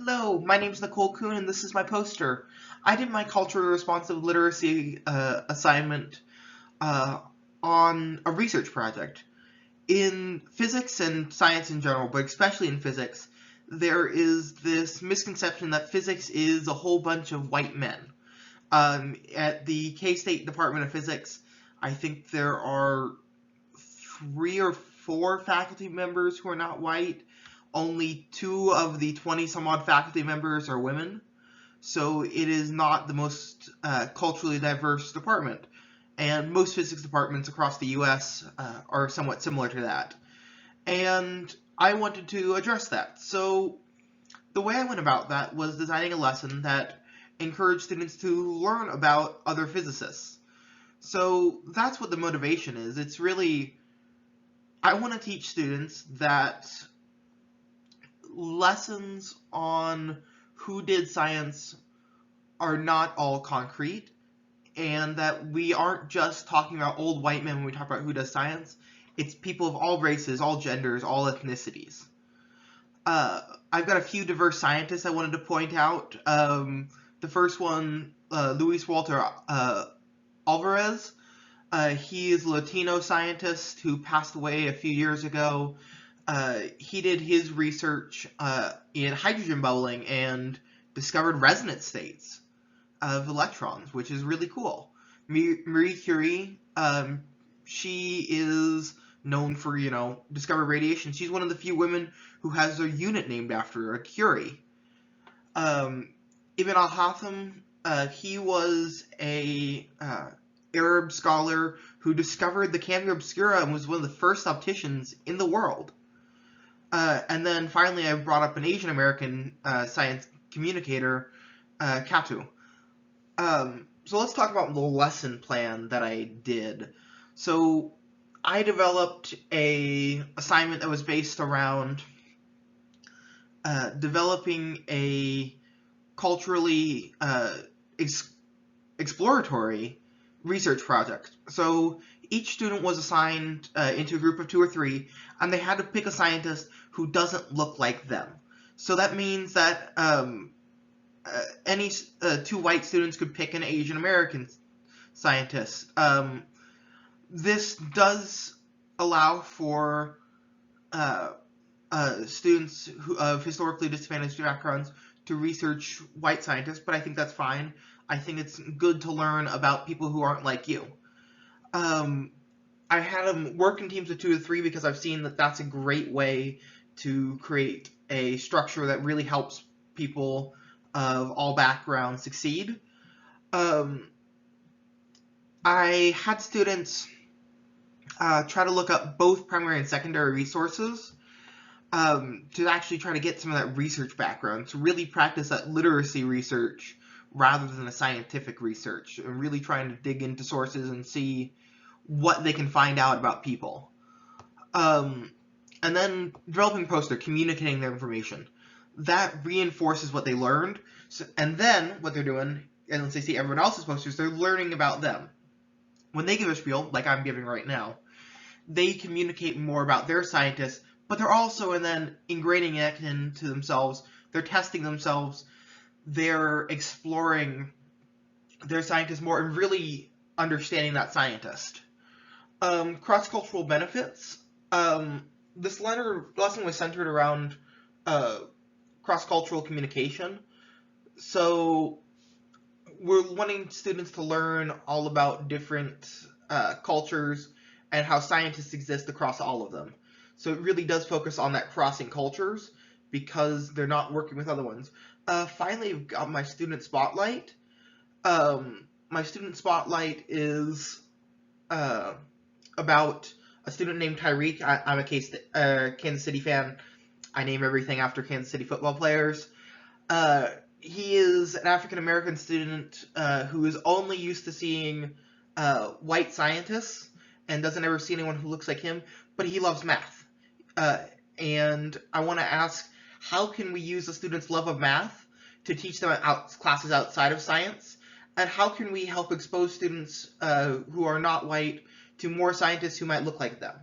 Hello, my name is Nicole Coon and this is my poster. I did my culturally responsive literacy assignment uh, on a research project. In physics and science in general, but especially in physics, there is this misconception that physics is a whole bunch of white men. At the K-State Department of Physics, I think there are 3 or 4 faculty members who are not white. Only 2 of the 20 some odd faculty members are women. So it is not the most culturally diverse department. And most physics departments across the US are somewhat similar to that. And I wanted to address that. So the way I went about that was designing a lesson that encouraged students to learn about other physicists. So that's what the motivation is. It's really, I want to teach students that lessons on who did science are not all concrete, and that we aren't just talking about old white men when we talk about who does science. It's people of all races, all genders, all ethnicities. I've got a few diverse scientists I wanted to point out. The first one, Luis Walter Alvarez. He is a Latino scientist who passed away a few years ago. He did his research in hydrogen bubbling and discovered resonance states of electrons, which is really cool. Marie Curie, she is known for, discovered radiation. She's one of the few women who has their unit named after her, a Curie. Ibn al-Haytham, he was a Arab scholar who discovered the camera obscura and was one of the first opticians in the world. And then finally, I brought up an Asian American science communicator, Katu. So let's talk about the lesson plan that I did. So I developed a assignment that was based around developing a culturally exploratory research project. So each student was assigned into a group of 2 or 3, and they had to pick a scientist who doesn't look like them. So that means that any 2 white students could pick an Asian American scientist. This does allow for students of historically disadvantaged backgrounds to research white scientists, but I think that's fine. I think it's good to learn about people who aren't like you. I had them work in teams of 2 to 3 because I've seen that that's a great way to create a structure that really helps people of all backgrounds succeed. I had students try to look up both primary and secondary resources to actually try to get some of that research background, to really practice that literacy research rather than a scientific research, and really trying to dig into sources and see what they can find out about people. And then developing poster, communicating their information. That reinforces what they learned, and then what they're doing, and once they see everyone else's posters, they're learning about them. When they give a spiel, like I'm giving right now, they communicate more about their scientists, but they're also then ingraining it into themselves. They're testing themselves. They're exploring their scientists more and really understanding that scientist. Cross-cultural benefits. This lesson was centered around cross-cultural communication. So we're wanting students to learn all about different cultures and how scientists exist across all of them. So it really does focus on that crossing cultures because they're not working with other ones. Finally, I've got my student spotlight. My student spotlight is about a student named Tyreek. I'm a Kansas City fan. I name everything after Kansas City football players. He is an African-American student who is only used to seeing white scientists and doesn't ever see anyone who looks like him, but he loves math. And I want to ask, how can we use a student's love of math to teach them classes outside of science? And how can we help expose students who are not white to more scientists who might look like them?